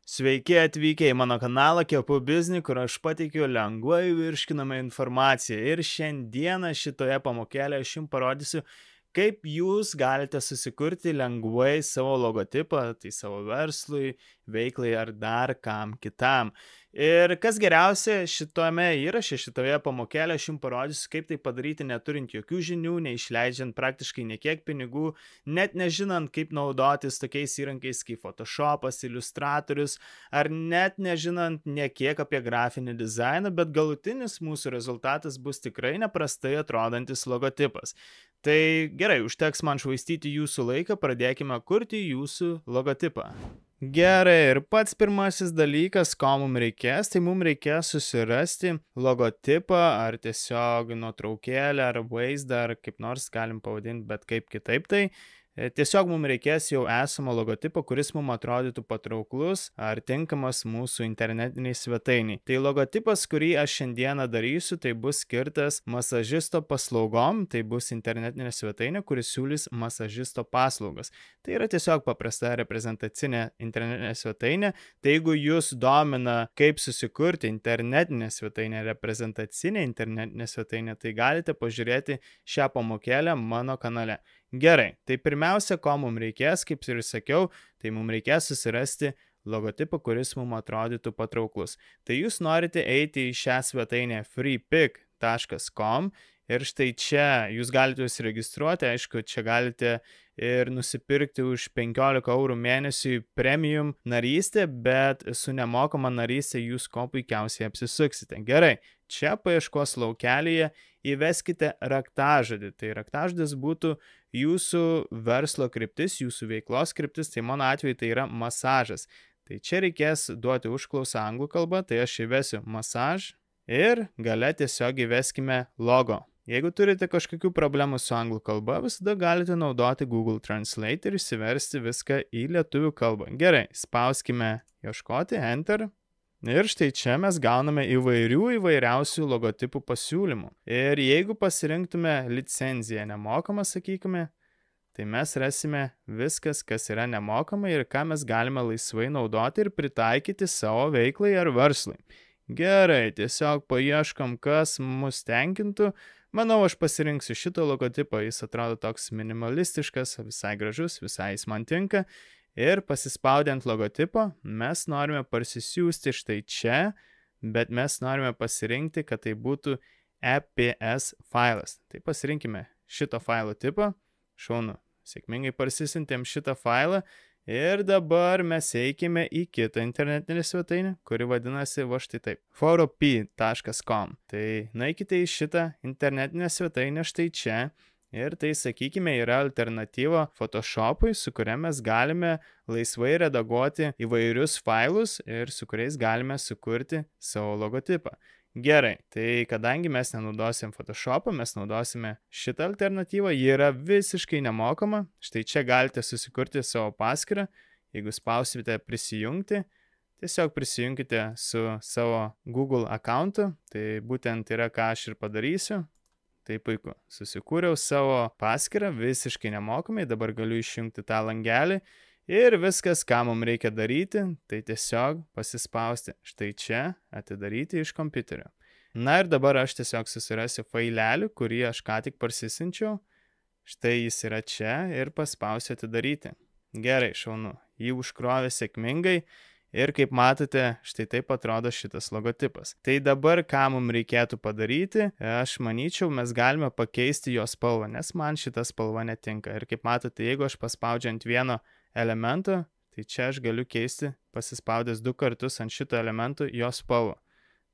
Sveiki atvykę į mano kanalą Kepu Biznį, kur aš pateikiu lengvai virškinamą informaciją. Ir šiandieną šitoje pamokėlėje aš jums parodysiu, kaip jūs galite susikurti lengvai savo logotipą, tai savo verslui, veiklai ar dar kam kitam. Ir kas geriausia, šitame įraše, šitoje pamokėlėje aš jums parodysiu, kaip tai padaryti neturint jokių žinių, neišleidžiant praktiškai niekiek pinigų, net nežinant, kaip naudotis tokiais įrankiais kaip Photoshopas, Illustratorius, ar net nežinant niekiek apie grafinį dizainą, bet galutinis mūsų rezultatas bus tikrai neprastai atrodantis logotipas. Tai gerai, užteks man švaistyti jūsų laiką, pradėkime kurti jūsų logotipą. Gerai, ir pats pirmasis dalykas, ko mums reikės, tai mums reikės susirasti logotipą ar tiesiog nuotraukėlę ar vaizdą, ar kaip nors galim pavadinti, bet kaip kitaip tai. Tiesiog mums reikės jau esamo logotipo, kuris mums atrodytų patrauklus ar tinkamas mūsų internetiniai svetainiai. Tai logotipas, kurį aš šiandieną darysiu, tai bus skirtas masažisto paslaugom, tai bus internetinė svetainė, kuris siūlys masažisto paslaugas. Tai yra tiesiog paprasta reprezentacinė internetinė svetainė. Tai jeigu jūs domina, kaip susikurti internetinę svetainę, reprezentacinę internetinę svetainę, tai galite pažiūrėti šią pamokėlę mano kanale. Gerai, tai pirmiausia, ko mums reikės, kaip ir sakiau, tai mums reikės susirasti logotipą, kuris mums atrodytų patrauklus. Tai jūs norite eiti į šią svetainę freepik.com ir štai čia jūs galite užsiregistruoti, aišku, čia galite ir nusipirkti už 15 eurų mėnesiui premium narystę, bet su nemokama narystė jūs ko puikiausiai apsisuksite. Gerai, čia paieškos laukelyje įveskite raktažodį. Tai raktažodis būtų jūsų verslo kryptis, jūsų veiklos kryptis, tai mano atveju tai yra masažas. Tai čia reikės duoti užklausą anglų kalbą, tai aš įvesiu masaž ir gale tiesiog įveskime logo. Jeigu turite kažkokių problemų su anglų kalba, visada galite naudoti Google Translate ir įsiversti viską į lietuvių kalbą. Gerai, spauskime ieškoti, enter. Ir štai čia mes gauname įvairiausių logotipų pasiūlymų. Ir jeigu pasirinktume licenciją nemokamą, sakykime, tai mes rasime viskas, kas yra nemokama ir ką mes galime laisvai naudoti ir pritaikyti savo veiklai ar verslui. Gerai, tiesiog paieškom, kas mus tenkintų. Manau, aš pasirinksiu šitą logotipą, jis atrodo toks minimalistiškas, visai gražus, visai jis man tinka. Ir pasispaudiant logotipą, mes norime parsisiųsti štai čia, bet mes norime pasirinkti, kad tai būtų EPS failas. Tai pasirinkime šito failo tipą, šaunu, sėkmingai parsisiuntėm šitą failą ir dabar mes eikime į kitą internetinę svetainę, kuri vadinasi va štai taip, photop.com. Tai nueikite į šitą internetinę svetainę štai čia. Ir tai, sakykime, yra alternatyva Photoshopui, su kuria mes galime laisvai redaguoti įvairius failus ir su kuriais galime sukurti savo logotipą. Gerai, tai kadangi mes nenaudosim Photoshopą, mes naudosime šitą alternatyvą, ji yra visiškai nemokama. Štai čia galite susikurti savo paskyrą, jeigu spausite prisijungti, tiesiog prisijunkite su savo Google accountu, tai būtent yra ką aš ir padarysiu. Tai puiku, susikūriau savo paskyrą visiškai nemokamai, dabar galiu išjungti tą langelį ir viskas, ką mums reikia daryti, tai tiesiog pasispausti štai čia, atidaryti iš kompiuterio. Na ir dabar aš tiesiog susirasiu failelį, kurį aš ką tik parsisinčiau, štai jis yra čia ir paspausiu atidaryti. Gerai, šaunu, jį užkrovė sėkmingai. Ir kaip matote, štai taip atrodo šitas logotipas. Tai dabar, ką mums reikėtų padaryti, aš manyčiau, mes galime pakeisti jo spalvą, nes man šita spalva netinka. Ir kaip matote, jeigu aš paspaudžiu ant vieno elemento, tai čia aš galiu keisti, pasispaudęs 2 kartus ant šito elemento, jo spalvą.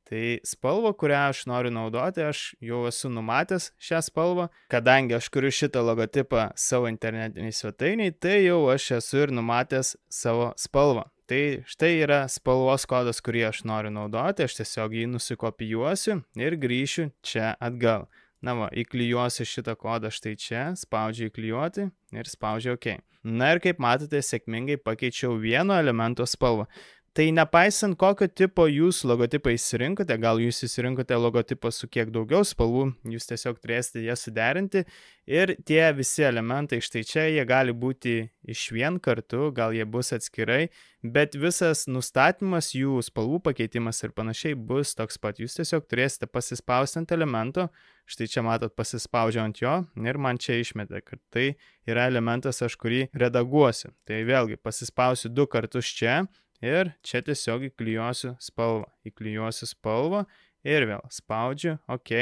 Tai spalvą, kurią aš noriu naudoti, aš jau esu numatęs šią spalvą. Kadangi aš kuriu šitą logotipą savo internetiniai svetainiai, tai jau aš esu ir numatęs savo spalvą. Tai štai yra spalvos kodas, kurį aš noriu naudoti, aš tiesiog jį nusikopijuosiu ir grįšiu čia atgal. Na va, įklijuosiu šitą kodą štai čia, spaudžiu įklijuoti ir spaudžiu OK. Na ir kaip matote, sėkmingai pakeičiau vieno elemento spalvą. Tai nepaisant kokio tipo jūs logotipą išsirinkote, gal jūs išsirinkote logotipą su kiek daugiau spalvų, jūs tiesiog turėsite jas suderinti ir tie visi elementai štai čia, jie gali būti išvien kartu, gal jie bus atskirai, bet visas nustatymas, jų spalvų pakeitimas ir panašiai bus toks pat. Jūs tiesiog turėsite pasispausti ant elemento, štai čia matot pasispaudžiu ant jo ir man čia išmetė, kad tai yra elementas, aš kurį redaguosiu. Tai vėlgi pasispausiu 2 kartus čia. Ir čia tiesiog įklijuosiu spalvą ir vėl spaudžiu OK.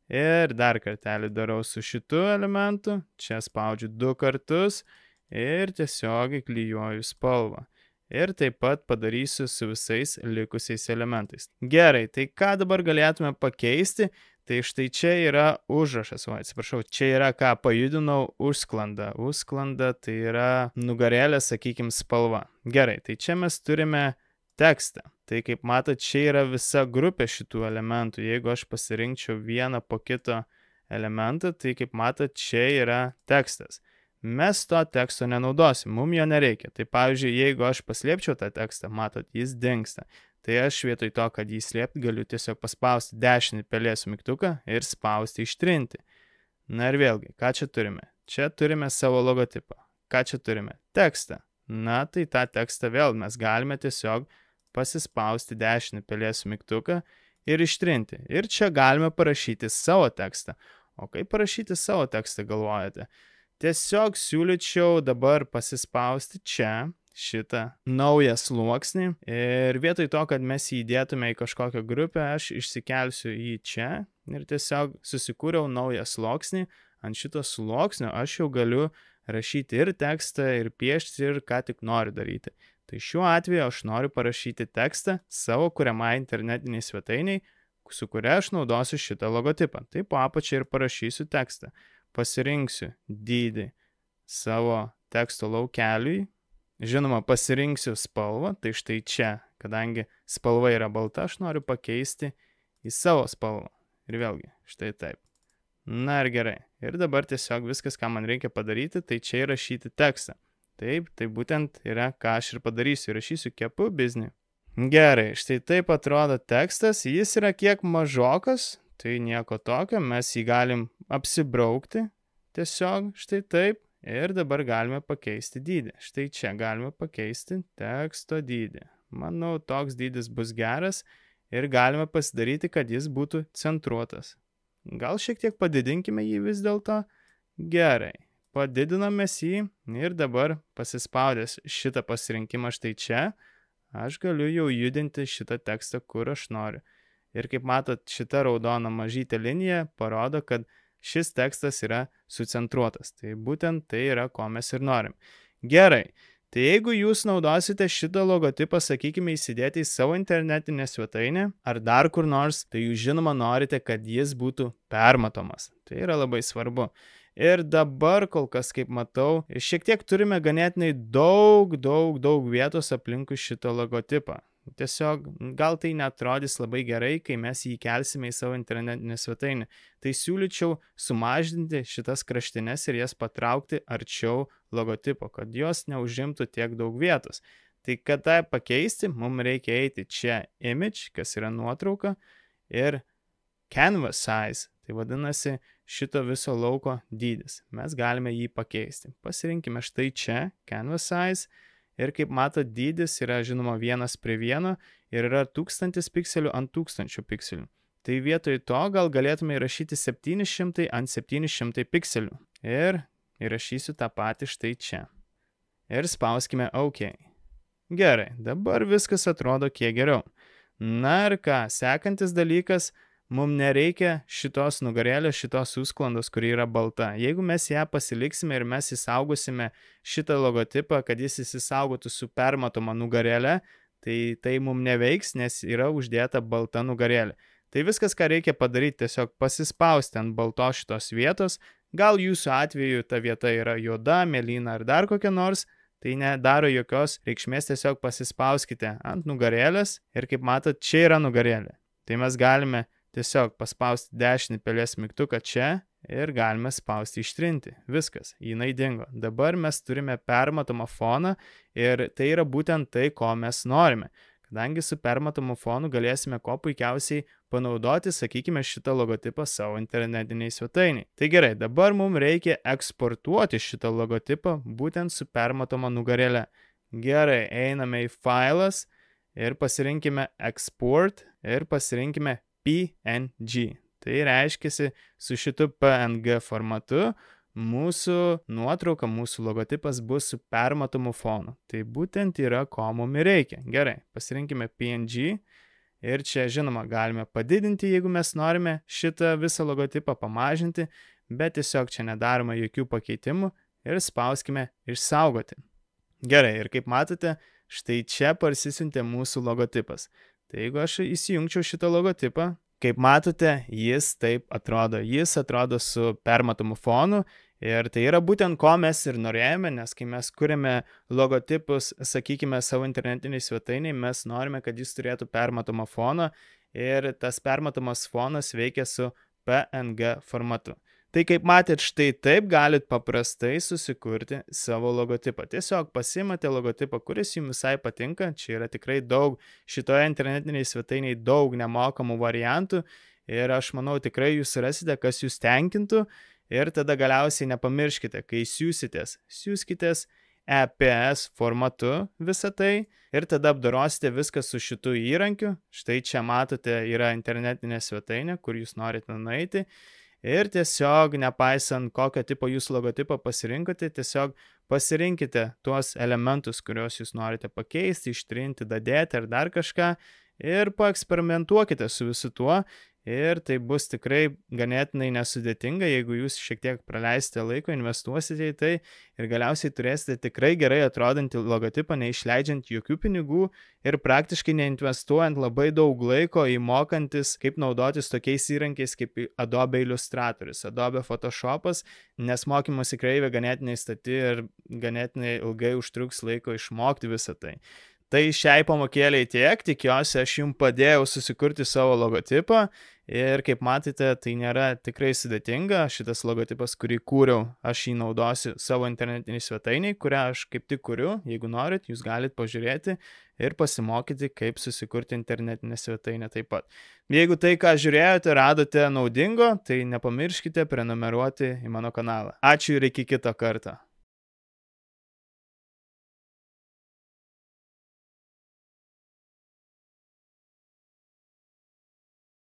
Ir dar kartelį darau su šitu elementu, čia spaudžiu 2 kartus ir tiesiog įklijuoju spalvą. Ir taip pat padarysiu su visais likusiais elementais. Gerai, tai ką dabar galėtume pakeisti? Tai štai čia yra užrašas, čia yra ką pajudinau užsklandą. Užsklanda tai yra nugarėlė, sakykime, spalva. Gerai, tai čia mes turime tekstą. Tai kaip matot, čia yra visa grupė šitų elementų. Jeigu aš pasirinkčiau vieną po kito elementą, tai kaip matot, čia yra tekstas. Mes to teksto nenaudosim, mums jo nereikia. Tai pavyzdžiui, jeigu aš paslėpčiau tą tekstą, matot, jis dingsta. Tai aš vietoj to, kad jį slėpti, galiu tiesiog paspausti dešinį pelės mygtuką ir spausti ištrinti. Na ir vėlgi, ką čia turime? Čia turime savo logotipą. Ką čia turime? Tekstą. Na, tai tą tekstą vėl mes galime tiesiog pasispausti dešinį pelės mygtuką ir ištrinti. Ir čia galime parašyti savo tekstą. O kaip parašyti savo tekstą, galvojate? Tiesiog siūlyčiau dabar pasispausti čia šitą naują sluoksnį ir vietoj to, kad mes jį įdėtume į kažkokią grupę, aš išsikelsiu jį čia ir tiesiog susikūriau naują sluoksnį. Ant šito sluoksnio aš jau galiu rašyti ir tekstą, ir piešti, ir ką tik noriu daryti. Tai šiuo atveju aš noriu parašyti tekstą savo kuriamai internetiniai svetainiai, su kuria aš naudosiu šitą logotipą. Tai po apačią ir parašysiu tekstą. Pasirinksiu dydį savo teksto laukeliui. Žinoma, pasirinksiu spalvą, tai štai čia, kadangi spalva yra balta, aš noriu pakeisti į savo spalvą. Ir vėlgi, štai taip. Na ir gerai. Ir dabar tiesiog viskas, ką man reikia padaryti, tai čia įrašyti tekstą. Taip, tai būtent yra, ką aš ir padarysiu. Įrašysiu kepu biznį. Gerai, štai taip atrodo tekstas. Jis yra kiek mažokas, tai nieko tokio. Mes jį galim apsibraukti. Tiesiog, štai taip. Ir dabar galime pakeisti dydį. Štai čia galime pakeisti teksto dydį. Manau, toks dydis bus geras ir galime pasidaryti, kad jis būtų centruotas. Gal šiek tiek padidinkime jį vis dėlto? Gerai. Padidiname jį ir dabar pasispaudęs šitą pasirinkimą štai čia, aš galiu jau judinti šitą tekstą, kur aš noriu. Ir kaip matot, šita raudona mažytė linija parodo, kad šis tekstas yra sucentruotas. Tai būtent tai yra, ko mes ir norim. Gerai. Tai jeigu jūs naudosite šitą logotipą, sakykime, įsidėti į savo internetinę svetainę ar dar kur nors, tai jūs žinoma norite, kad jis būtų permatomas. Tai yra labai svarbu. Ir dabar kol kas, kaip matau, šiek tiek turime ganėtinai daug vietos aplinkui šitą logotipą. Tiesiog gal tai netrodys labai gerai, kai mes jį kelsime į savo internetinę svetainę. Tai siūlyčiau sumažinti šitas kraštines ir jas patraukti arčiau logotipo, kad jos neužimtų tiek daug vietos. Tai kad tą pakeisti, mums reikia eiti čia image, kas yra nuotrauka, ir canvas size, tai vadinasi šito viso lauko dydis. Mes galime jį pakeisti. Pasirinkime štai čia canvas size. Ir kaip matot, dydis yra žinoma 1:1 ir yra 1000 pikselių ant 1000 pikselių. Tai vietoj to gal galėtume įrašyti 700 ant 700 pikselių. Ir įrašysiu tą patį štai čia. Ir spauskime OK. Gerai, dabar viskas atrodo kiek geriau. Na ir ką, sekantis dalykas, mums nereikia šitos nugarėlės, šitos užsklandos, kuri yra balta. Jeigu mes ją pasiliksime ir mes įsaugosime šitą logotipą, kad jis įsisaugotų su permatoma nugarėlė, tai mums neveiks, nes yra uždėta balta nugarėlė. Tai viskas, ką reikia padaryti, tiesiog pasispausti ant baltos šitos vietos. Gal jūsų atveju ta vieta yra juoda, mėlyna ar dar kokia nors, tai nedaro jokios reikšmės, tiesiog pasispauskite ant nugarėlės ir kaip matot, čia yra nugarėlė. Tai mes galime tiesiog paspausti dešinį pelės mygtuką čia ir galime spausti ištrinti. Viskas, jinai dingo. Dabar mes turime permatomą foną ir tai yra būtent tai, ko mes norime. Kadangi su permatomu fonu galėsime kuo puikiausiai panaudoti, sakykime, šitą logotipą savo internetiniai svetainiai. Tai gerai, dabar mums reikia eksportuoti šitą logotipą būtent su permatoma nugarėle. Gerai, einame į failas ir pasirinkime Export ir pasirinkime PNG. Tai reiškia, su šitu PNG formatu mūsų nuotrauka, mūsų logotipas bus su permatomu fonu. Tai būtent yra, ko mums reikia. Gerai, pasirinkime PNG ir čia, žinoma, galime padidinti, jeigu mes norime šitą visą logotipą pamažinti, bet tiesiog čia nedarome jokių pakeitimų ir spauskime išsaugoti. Gerai, ir kaip matote, štai čia parsisiuntė mūsų logotipas. Tai jeigu aš įsijungčiau šitą logotipą, kaip matote, jis taip atrodo. Jis atrodo su permatomu fonu ir tai yra būtent ko mes ir norėjome, nes kai mes kuriame logotipus, sakykime, savo internetiniai svetainiai, mes norime, kad jis turėtų permatomą foną ir tas permatomas fonas veikia su PNG formatu. Tai kaip matėt, štai taip galit paprastai susikurti savo logotipą. Tiesiog pasimate logotipą, kuris jums visai patinka. Čia yra tikrai daug, šitoje internetiniai svetainiai daug nemokamų variantų ir aš manau tikrai jūs rasite, kas jūs tenkintų ir tada galiausiai nepamirškite, kai siųskitės EPS formatu visą tai ir tada apdorosite viską su šitu įrankiu. Štai čia matote yra internetinė svetainė, kur jūs norite nueiti. Ir tiesiog, nepaisant kokio tipo jūs logotipą pasirinkote, tiesiog pasirinkite tuos elementus, kuriuos jūs norite pakeisti, ištrinti, dadėti ar dar kažką ir paeksperimentuokite su visu tuo. Ir tai bus tikrai ganėtinai nesudėtinga, jeigu jūs šiek tiek praleisite laiko, investuosite į tai ir galiausiai turėsite tikrai gerai atrodantį logotipą, neišleidžiant jokių pinigų ir praktiškai neinvestuojant labai daug laiko į mokantis, kaip naudotis tokiais įrankiais kaip Adobe Illustratorius, Adobe Photoshopas, nes mokymosi kreivė ganėtinai stati ir ganėtinai ilgai užtruks laiko išmokti visą tai. Tai šiai pamokėliai tiek, tikiuosi aš jums padėjau susikurti savo logotipą ir kaip matėte, tai nėra tikrai sudėtinga, šitas logotipas, kurį kūriau, aš jį naudosiu savo internetiniai svetainiai, kurią aš kaip tik kuriu, jeigu norit, jūs galite pažiūrėti ir pasimokyti, kaip susikurti internetinę svetainę taip pat. Jeigu tai, ką žiūrėjote, radote naudingo, tai nepamirškite prenumeruoti į mano kanalą. Ačiū ir iki kito karto.